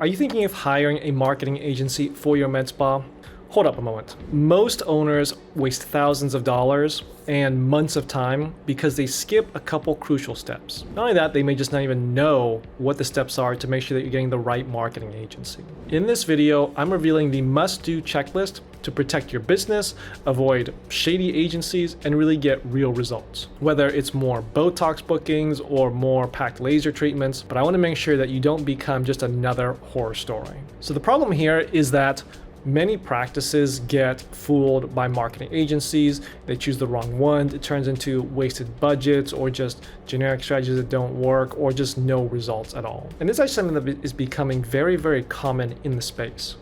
Are you thinking of hiring a marketing agency for your med spa? Hold up a moment. Most owners waste thousands of dollars and months of time because they skip a couple crucial steps. Not only that, they may just not even know what the steps are to make sure that you're getting the right marketing agency. In this video, I'm revealing the must-do checklist to protect your business, avoid shady agencies, and really get real results. Whether it's more Botox bookings or more packed laser treatments, but I want to make sure that you don't become just another horror story. So the problem here is that many practices get fooled by marketing agencies. They choose the wrong one. It turns into wasted budgets or just generic strategies that don't work or just no results at all. And this is actually something that is becoming very, very common in the space.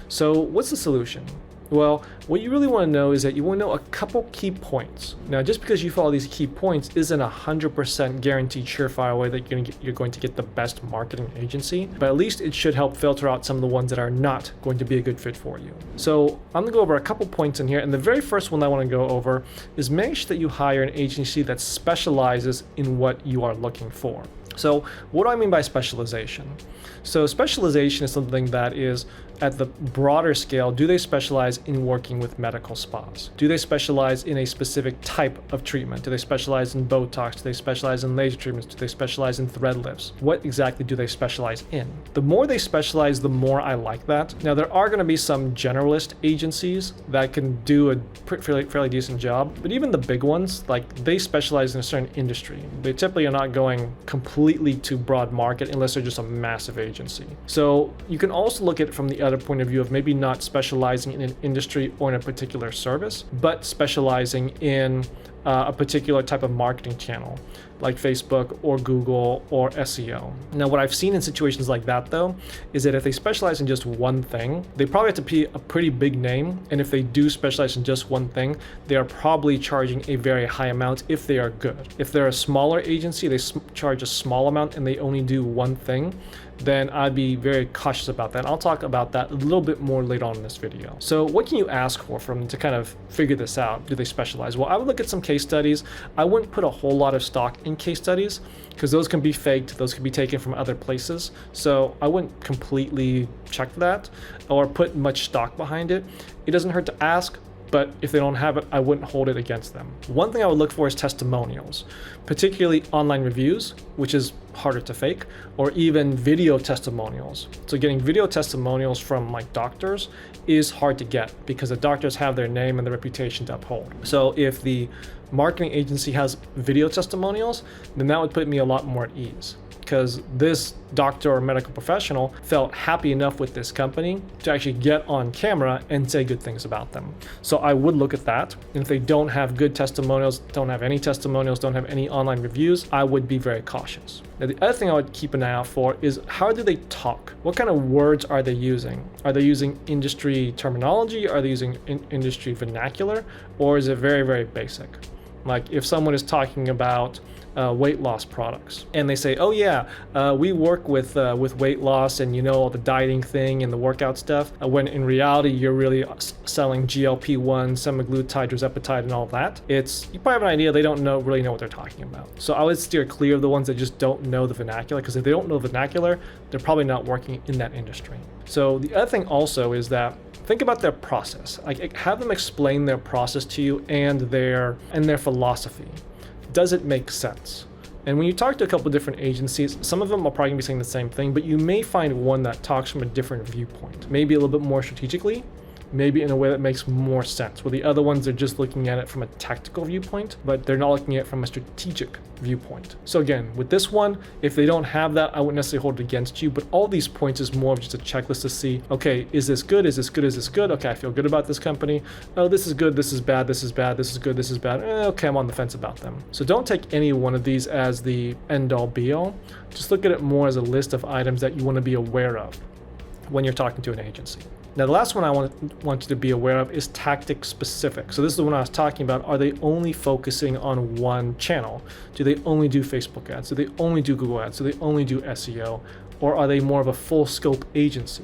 So what's the solution? Well, what you really want to know is that you want to know a couple key points. Now, just because you follow these key points isn't 100% guaranteed surefire way that you're going to get the best marketing agency, but at least it should help filter out some of the ones that are not going to be a good fit for you. So I'm going to go over a couple points in here, and the very first one I want to go over is make sure that you hire an agency that specializes in what you are looking for. So what do I mean by specialization? So specialization is something that is at the broader scale. Do they specialize in working with medical spas? Do they specialize in a specific type of treatment? Do they specialize in Botox? Do they specialize in laser treatments? Do they specialize in thread lifts? What exactly do they specialize in? The more they specialize, the more I like that. Now, there are going to be some generalist agencies that can do a fairly decent job, but even the big ones, like they specialize in a certain industry. They typically are not going completely to broad market unless they're just a massive agency. So you can also look at it from the other point of view of maybe not specializing in an industry or in a particular service, but specializing in a particular type of marketing channel like Facebook or Google or SEO. Now, what I've seen in situations like that though, is that if they specialize in just one thing, they probably have to be a pretty big name. And if they do specialize in just one thing, they are probably charging a very high amount if they are good. If they're a smaller agency, they charge a small amount and they only do one thing, then I'd be very cautious about that. And I'll talk about that a little bit more later on in this video. So what can you ask for from them to kind of figure this out? Do they specialize? Well, I would look at some case studies. I wouldn't put a whole lot of stock in case studies because those can be faked. Those can be taken from other places. So I wouldn't completely check that or put much stock behind it. It doesn't hurt to ask, but if they don't have it, I wouldn't hold it against them. One thing I would look for is testimonials, particularly online reviews, which is harder to fake, or even video testimonials. So getting video testimonials from like doctors is hard to get because the doctors have their name and their reputation to uphold. So if the marketing agency has video testimonials, then that would put me a lot more at ease, because this doctor or medical professional felt happy enough with this company to actually get on camera and say good things about them. So I would look at that. And if they don't have good testimonials, don't have any testimonials, don't have any online reviews, I would be very cautious. Now, the other thing I would keep an eye out for is how do they talk? What kind of words are they using? Are they using industry terminology? Are they using industry vernacular? Or is it very, very basic? Like if someone is talking about weight loss products and they say, oh yeah, we work with weight loss and all the dieting thing and the workout stuff, when in reality you're really selling GLP-1, semaglutide, tirzepatide and all that, you probably have an idea they don't really know what they're talking about. So I would steer clear of the ones that just don't know the vernacular, because if they don't know the vernacular, they're probably not working in that industry. So the other thing also is that think about their process. Like have them explain their process to you and their philosophy. Does it make sense? And when you talk to a couple of different agencies, some of them are probably gonna be saying the same thing, but you may find one that talks from a different viewpoint, maybe a little bit more strategically, maybe in a way that makes more sense, where the other ones are just looking at it from a tactical viewpoint, but they're not looking at it from a strategic viewpoint. So again, with this one, if they don't have that, I wouldn't necessarily hold it against you, but all these points is more of just a checklist to see, okay, is this good? Is this good? Is this good? Okay, I feel good about this company. Oh, this is good. This is bad. This is bad. This is good. This is bad. Okay, I'm on the fence about them. So don't take any one of these as the end all be all. Just look at it more as a list of items that you want to be aware of when you're talking to an agency. Now, the last one I want you to be aware of is tactic specific. So this is the one I was talking about. Are they only focusing on one channel? Do they only do Facebook ads? Do they only do Google ads? Do they only do SEO? Or are they more of a full scope agency?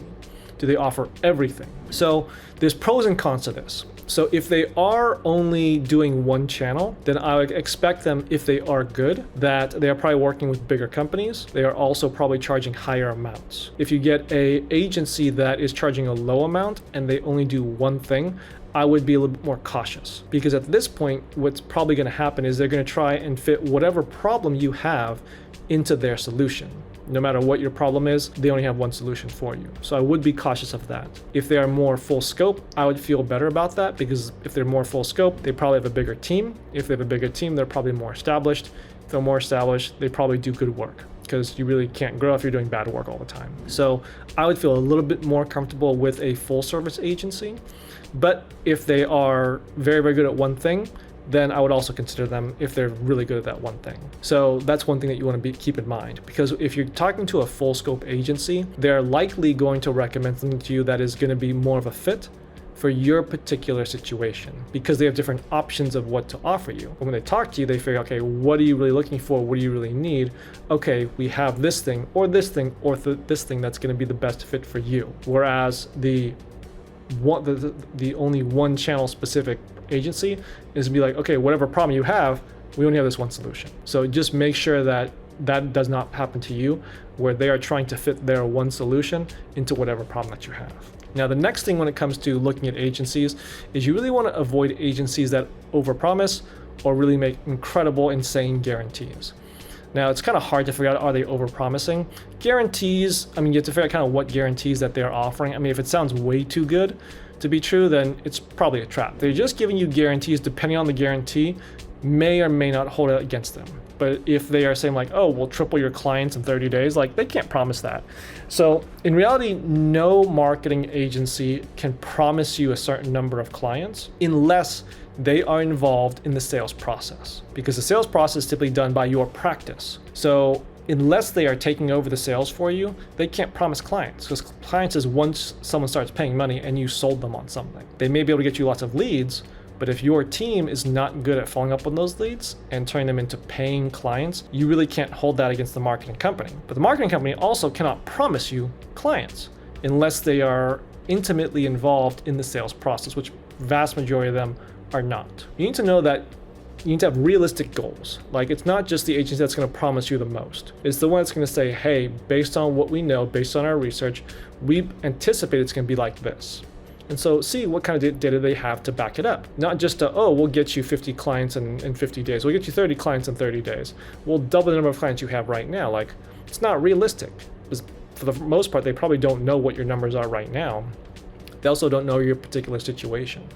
Do they offer everything? So there's pros and cons to this. So if they are only doing one channel, then I would expect them, if they are good, that they are probably working with bigger companies. They are also probably charging higher amounts. If you get a agency that is charging a low amount and they only do one thing, I would be a little bit more cautious, because at this point, what's probably going to happen is they're going to try and fit whatever problem you have into their solution. No matter what your problem is, they only have one solution for you. So I would be cautious of that. If they are more full scope, I would feel better about that, because if they're more full scope, they probably have a bigger team. If they have a bigger team, they're probably more established. If they're more established, they probably do good work, because you really can't grow if you're doing bad work all the time. So I would feel a little bit more comfortable with a full service agency. But if they are very, very good at one thing, then I would also consider them if they're really good at that one thing. So that's one thing that you want to keep in mind, because if you're talking to a full scope agency, they're likely going to recommend something to you that is going to be more of a fit for your particular situation, because they have different options of what to offer you. And when they talk to you, they figure, okay, what are you really looking for? What do you really need? Okay, we have this thing or this thing or this thing that's going to be the best fit for you. Whereas the only one channel specific agency is to be like, okay, whatever problem you have, we only have this one solution. So just make sure that that does not happen to you, where they are trying to fit their one solution into whatever problem that you have. Now, the next thing when it comes to looking at agencies is you really want to avoid agencies that overpromise or really make incredible, insane guarantees. Now, it's kind of hard to figure out, are they overpromising? Guarantees, I mean, you have to figure out kind of what guarantees that they're offering. I mean, if it sounds way too good to be true, then it's probably a trap. They're just giving you guarantees. Depending on the guarantee, may or may not hold it against them. But if they are saying like, oh, we'll triple your clients in 30 days, like they can't promise that. So in reality, no marketing agency can promise you a certain number of clients unless they are involved in the sales process, because the sales process is typically done by your practice. So unless they are taking over the sales for you, they can't promise clients, because clients is once someone starts paying money and you sold them on something. They may be able to get you lots of leads, but if your team is not good at following up on those leads and turning them into paying clients, you really can't hold that against the marketing company. But the marketing company also cannot promise you clients unless they are intimately involved in the sales process, which vast majority of them are not. You need to know that you need to have realistic goals. Like, it's not just the agency that's going to promise you the most. It's the one that's going to say, hey, based on what we know, based on our research, we anticipate it's going to be like this. And so see what kind of data they have to back it up. Not just oh, we'll get you 50 clients in 50 days. We'll get you 30 clients in 30 days. We'll double the number of clients you have right now. Like, it's not realistic. Because for the most part, they probably don't know what your numbers are right now. They also don't know your particular situation.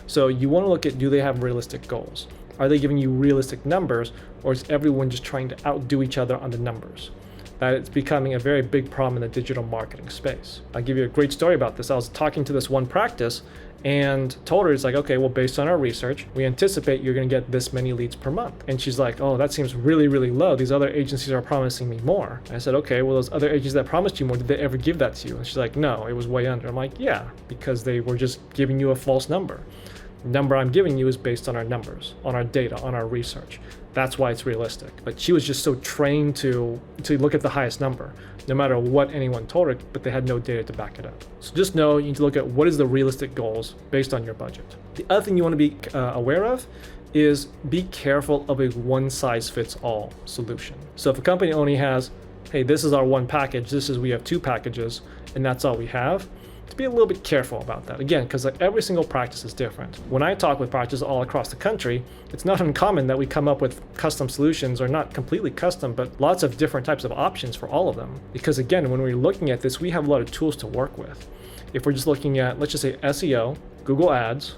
So you want to look at, do they have realistic goals? Are they giving you realistic numbers, or is everyone just trying to outdo each other on the numbers? That it's becoming a very big problem in the digital marketing space. I'll give you a great story about this. I was talking to this one practice and told her, it's like, okay, well, based on our research, we anticipate you're going to get this many leads per month. And she's like, oh, that seems really, really low. These other agencies are promising me more. I said, okay, well, those other agencies that promised you more, did they ever give that to you? And she's like, no, it was way under. I'm like, yeah, because they were just giving you a false number. The number I'm giving you is based on our numbers, on our data, on our research. That's why it's realistic. But she was just so trained to look at the highest number, no matter what anyone told her, but they had no data to back it up. So just know you need to look at what is the realistic goals based on your budget. The other thing you want to be aware of is be careful of a one-size-fits-all solution. So if a company only has, hey, this is our one package, we have two packages, and that's all we have, to be a little bit careful about that. Again, because like every single practice is different. When I talk with practices all across the country, it's not uncommon that we come up with custom solutions, or not completely custom, but lots of different types of options for all of them. Because again, when we're looking at this, we have a lot of tools to work with. If we're just looking at, let's just say SEO, Google Ads,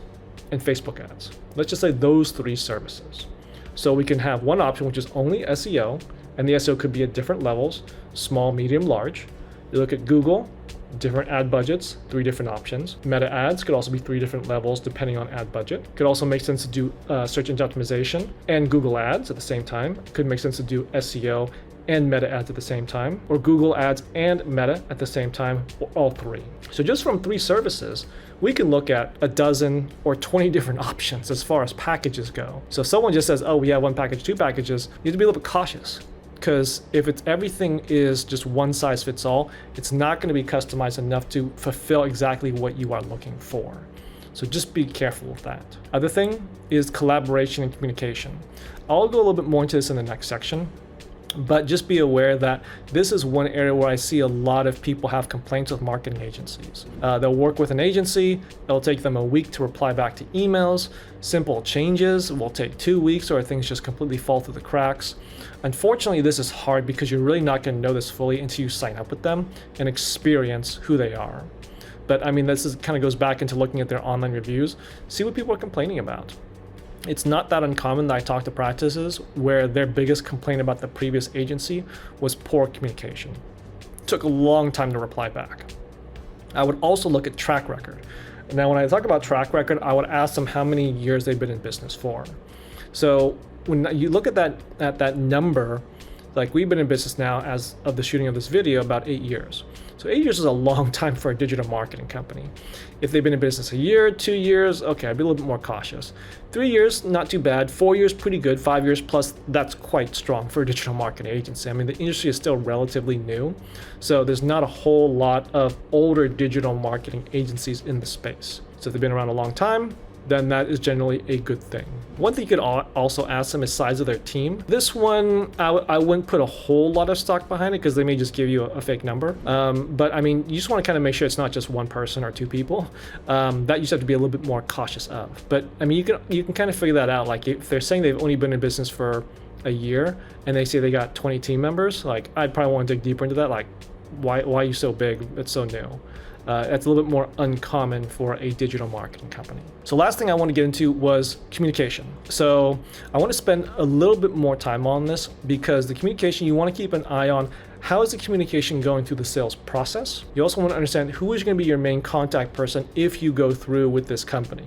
and Facebook ads. Let's just say those three services. So we can have one option, which is only SEO, and the SEO could be at different levels, small, medium, large. You look at Google, different ad budgets, 3 different options. Meta ads could also be 3 different levels depending on ad budget. Could also make sense to do search engine optimization and Google ads at the same time. Could make sense to do SEO and meta ads at the same time, or Google ads and meta at the same time, or all 3. So just from 3 services, we can look at a dozen or 20 different options as far as packages go. So if someone just says, oh, we have 1 package, 2 packages, you need to be a little bit cautious. Because if everything is just one size fits all, it's not going to be customized enough to fulfill exactly what you are looking for. So just be careful with that. Other thing is collaboration and communication. I'll go a little bit more into this in the next section, but just be aware that this is one area where I see a lot of people have complaints with marketing agencies. They'll work with an agency, it'll take them a week to reply back to emails. Simple changes will take 2 weeks, or things just completely fall through the cracks. Unfortunately, this is hard because you're really not going to know this fully until you sign up with them and experience who they are. But I mean, kind of goes back into looking at their online reviews, see what people are complaining about. It's not that uncommon that I talk to practices where their biggest complaint about the previous agency was poor communication. It took a long time to reply back. I would also look at track record. Now, when I talk about track record, I would ask them how many years they've been in business for. So when you look at that number, like we've been in business now as of the shooting of this video about 8 years. So 8 years is a long time for a digital marketing company. If they've been in business a year, 2 years, okay, I'd be a little bit more cautious. 3 years, not too bad. 4 years, pretty good. 5 years plus, that's quite strong for a digital marketing agency. I mean, the industry is still relatively new, so there's not a whole lot of older digital marketing agencies in the space. So if they've been around a long time, then that is generally a good thing. One thing you could also ask them is size of their team. This one, I wouldn't put a whole lot of stock behind it because they may just give you a fake number. But I mean, you just want to kind of make sure it's not just one person or two people. That you just have to be a little bit more cautious of. But I mean, you can kind of figure that out. Like if they're saying they've only been in business for a year and they say they got 20 team members, like I'd probably want to dig deeper into that. Like, why are you so big? It's so new. That's a little bit more uncommon for a digital marketing company. So last thing I want to get into was communication. So I want to spend a little bit more time on this because the communication, you want to keep an eye on how is the communication going through the sales process. You also want to understand who is going to be your main contact person if you go through with this company.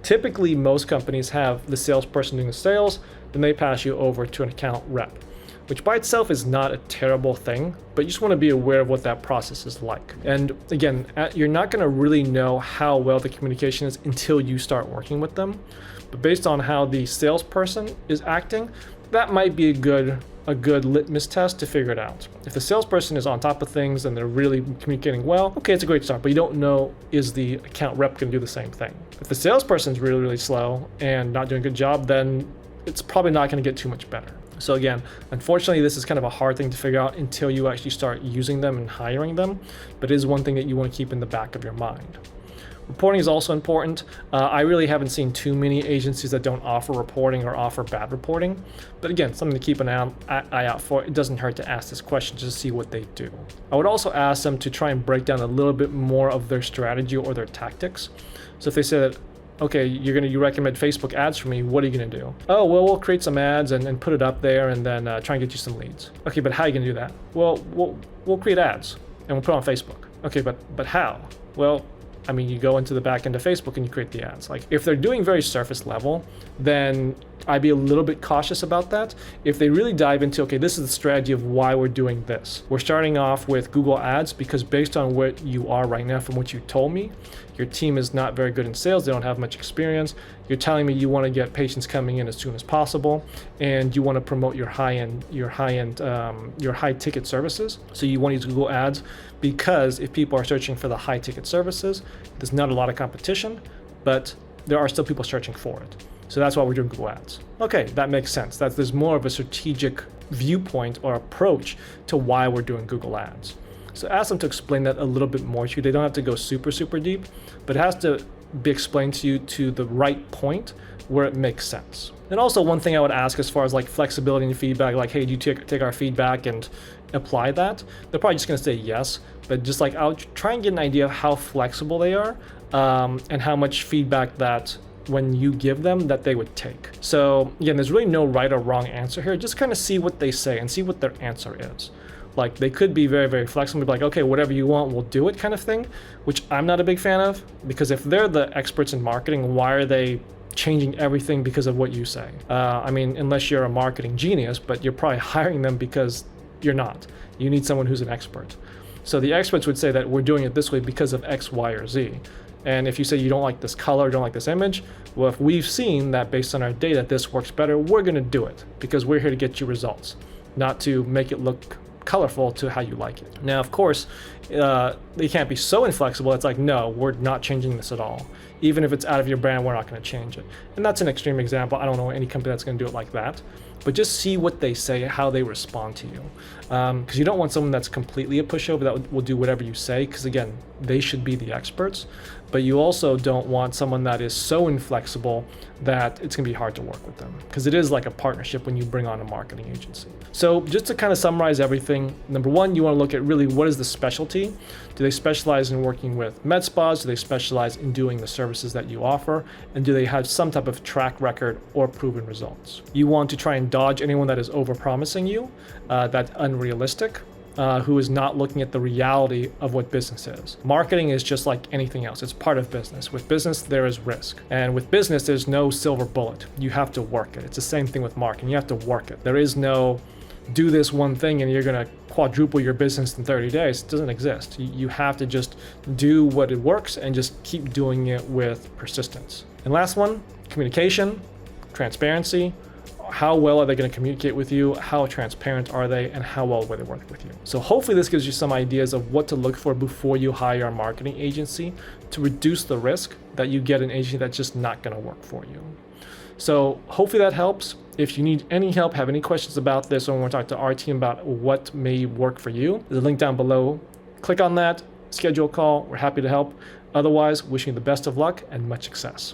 Typically, most companies have the salesperson doing the sales, then they pass you over to an account rep, which by itself is not a terrible thing, but you just want to be aware of what that process is like. And again, you're not going to really know how well the communication is until you start working with them. But based on how the salesperson is acting, that might be a good litmus test to figure it out. If the salesperson is on top of things and they're really communicating well, okay, it's a great start, but you don't know, is the account rep going to do the same thing? If the salesperson is really, really slow and not doing a good job, then it's probably not going to get too much better. So again, unfortunately, this is kind of a hard thing to figure out until you actually start using them and hiring them, but it is one thing that you want to keep in the back of your mind. Reporting is also important. I really haven't seen too many agencies that don't offer reporting or offer bad reporting, but again, something to keep an eye out for. It doesn't hurt to ask this question just to see what they do. I would also ask them to try and break down a little bit more of their strategy or their tactics. So if they say that, okay, you recommend Facebook ads for me, what are you gonna do? Oh, well, we'll create some ads and put it up there and then try and get you some leads. Okay, but how are you gonna do that? Well, we'll create ads and we'll put it on Facebook. Okay, but how? Well, I mean, you go into the back end of Facebook and you create the ads. Like if they're doing very surface level, then I'd be a little bit cautious about that. If they really dive into, okay, this is the strategy of why we're doing this. We're starting off with Google Ads because based on what you are right now, from what you told me, your team is not very good in sales. They don't have much experience. You're telling me you want to get patients coming in as soon as possible, and you want to promote your high ticket services. So you want to use Google Ads because if people are searching for the high ticket services, there's not a lot of competition, but there are still people searching for it. So that's why we're doing Google Ads. Okay, that makes sense. There's more of a strategic viewpoint or approach to why we're doing Google Ads. So ask them to explain that a little bit more to you. They don't have to go super, super deep, but it has to be explained to you to the right point where it makes sense. And also one thing I would ask as far as like flexibility and feedback, like, hey, do you take our feedback and apply that? They're probably just gonna say yes, but just like I'll try and get an idea of how flexible they are and how much feedback that when you give them that they would take. So again, there's really no right or wrong answer here. Just kind of see what they say and see what their answer is. Like they could be very, very flexible, be like, okay, whatever you want, we'll do it kind of thing, which I'm not a big fan of, because if they're the experts in marketing, why are they changing everything because of what you say? I mean, unless you're a marketing genius, but you're probably hiring them because you're not. You need someone who's an expert. So the experts would say that we're doing it this way because of X, Y, or Z. And if you say you don't like this color, don't like this image, well, if we've seen that based on our data, this works better, we're gonna do it because we're here to get you results, not to make it look colorful to how you like it. Now, of course, they can't be so inflexible. It's like, no, we're not changing this at all. Even if it's out of your brand, we're not going to change it. And that's an extreme example. I don't know any company that's going to do it like that. But just see what they say, how they respond to you. Because you don't want someone that's completely a pushover that will do whatever you say, because again, they should be the experts. But you also don't want someone that is so inflexible that it's going to be hard to work with them, because it is like a partnership when you bring on a marketing agency. So just to kind of summarize everything, number one, you want to look at really what is the specialty. Do they specialize in working with med spas? Do they specialize in doing the services that you offer? And do they have some type of track record or proven results? You want to try and dodge anyone that is overpromising you, that's unrealistic, who is not looking at the reality of what business is. Marketing is just like anything else. It's part of business. With business, there is risk. And with business, there's no silver bullet. You have to work it. It's the same thing with marketing. You have to work it. There is no do this one thing and you're going to quadruple your business in 30 days. It doesn't exist. You have to just do what it works and just keep doing it with persistence. And last one, communication, transparency. How well are they going to communicate with you? How transparent are they? And how well will they work with you? So hopefully this gives you some ideas of what to look for before you hire a marketing agency to reduce the risk that you get an agency that's just not going to work for you. So hopefully that helps. If you need any help, have any questions about this, or want to talk to our team about what may work for you, there's a link down below. Click on that, schedule a call. We're happy to help. Otherwise, wishing you the best of luck and much success.